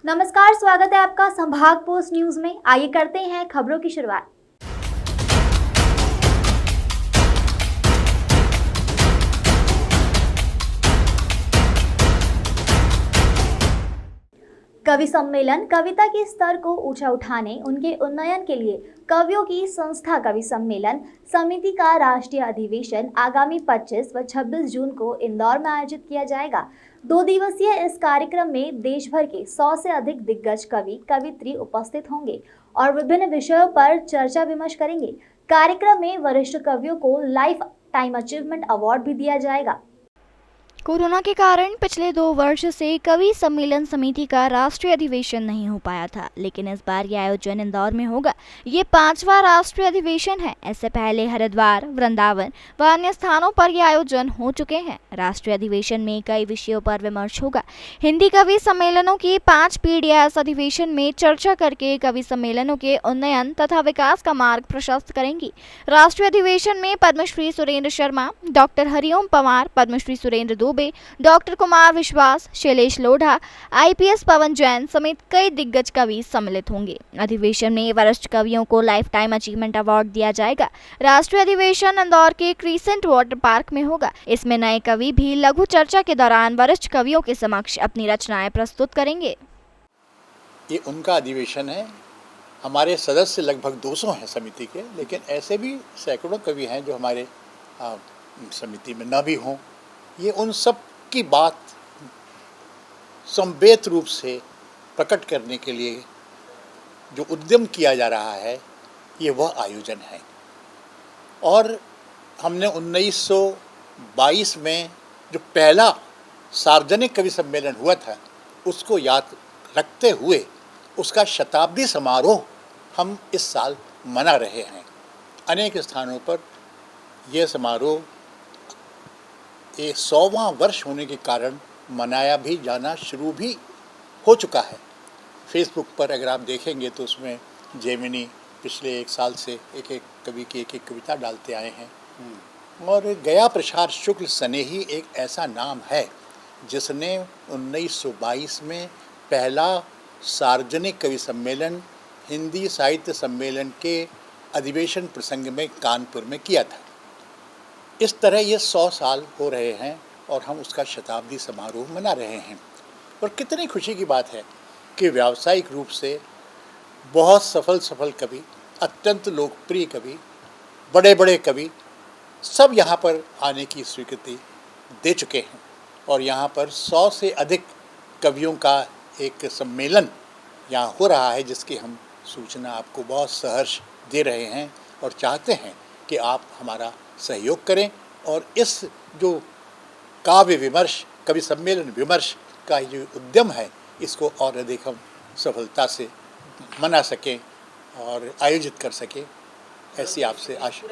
नमस्कार, स्वागत है आपका संभाग पोस्ट न्यूज में। आइए करते हैं खबरों की शुरुआत। कवि सम्मेलन कविता के स्तर को ऊंचा उठाने, उनके उन्नयन के लिए कवियों की संस्था कवि सम्मेलन समिति का राष्ट्रीय अधिवेशन आगामी 25 व 26 जून को इंदौर में आयोजित किया जाएगा। 2 दिवसीय इस कार्यक्रम में देश भर के 100 से अधिक दिग्गज कवि कवित्री उपस्थित होंगे और विभिन्न विषयों पर चर्चा विमर्श करेंगे। कार्यक्रम में वरिष्ठ कवियों को लाइफ टाइम अचीवमेंट अवार्ड भी दिया जाएगा। कोरोना के कारण पिछले 2 वर्ष से कवि सम्मेलन समिति का राष्ट्रीय अधिवेशन नहीं हो पाया था, लेकिन इस बार यह आयोजन इंदौर में होगा। ये 5वां राष्ट्रीय अधिवेशन है। इससे पहले हरिद्वार, वृंदावन व अन्य स्थानों पर यह आयोजन हो चुके हैं। राष्ट्रीय अधिवेशन में कई विषयों पर विमर्श होगा। हिंदी कवि सम्मेलनों की 5 पीढ़ियां इस अधिवेशन में चर्चा करके कवि सम्मेलनों के उन्नयन तथा विकास का मार्ग प्रशस्त करेंगी। राष्ट्रीय अधिवेशन में पद्मश्री सुरेंद्र शर्मा, डॉक्टर हरिओम पंवार, पद्मश्री सुरेंद्र डॉक्टर कुमार विश्वास, शैलेश लोढ़ा, IPS पवन जैन समेत कई दिग्गज कवि सम्मिलित होंगे। अधिवेशन में वरिष्ठ कवियों को लाइफ टाइम अचीवमेंट अवार्ड दिया जाएगा। राष्ट्रीय अधिवेशन इंदौर के क्रीसेंट वाटर पार्क में होगा। इसमें नए कवि भी लघु चर्चा के दौरान वरिष्ठ कवियों के समक्ष अपनी रचनाएं प्रस्तुत करेंगे। ये उनका अधिवेशन है। हमारे सदस्य लगभग 200 हैं समिति के, लेकिन ऐसे भी सैकड़ों कवि हैं जो हमारे समिति में न भी हों। ये उन सब की बात संवेद रूप से प्रकट करने के लिए जो उद्यम किया जा रहा है, ये वह आयोजन है। और हमने 1922 में जो पहला सार्वजनिक कवि सम्मेलन हुआ था, उसको याद रखते हुए उसका शताब्दी समारोह हम इस साल मना रहे हैं। अनेक स्थानों पर यह समारोह 100वां वर्ष होने के कारण मनाया भी जाना शुरू भी हो चुका है। फेसबुक पर अगर आप देखेंगे तो उसमें जेमिनी पिछले 1 साल से एक कवि की एक कविता डालते आए हैं। और गया प्रसाद शुक्ल स्नेही एक ऐसा नाम है जिसने 1922 में पहला सार्वजनिक कवि सम्मेलन हिंदी साहित्य सम्मेलन के अधिवेशन प्रसंग में कानपुर में किया था। इस तरह ये 100 साल हो रहे हैं और हम उसका शताब्दी समारोह मना रहे हैं। और कितनी खुशी की बात है कि व्यावसायिक रूप से बहुत सफल कवि, अत्यंत लोकप्रिय कवि, बड़े बड़े कवि सब यहाँ पर आने की स्वीकृति दे चुके हैं। और यहाँ पर 100 से अधिक कवियों का एक सम्मेलन यहाँ हो रहा है, जिसकी हम सूचना आपको बहुत सहर्ष दे रहे हैं और चाहते हैं कि आप हमारा सहयोग करें और इस जो काव्य विमर्श, कवि सम्मेलन विमर्श का जो उद्यम है, इसको और अधिक हम सफलता से मना सकें और आयोजित कर सकें, ऐसी आपसे आशा।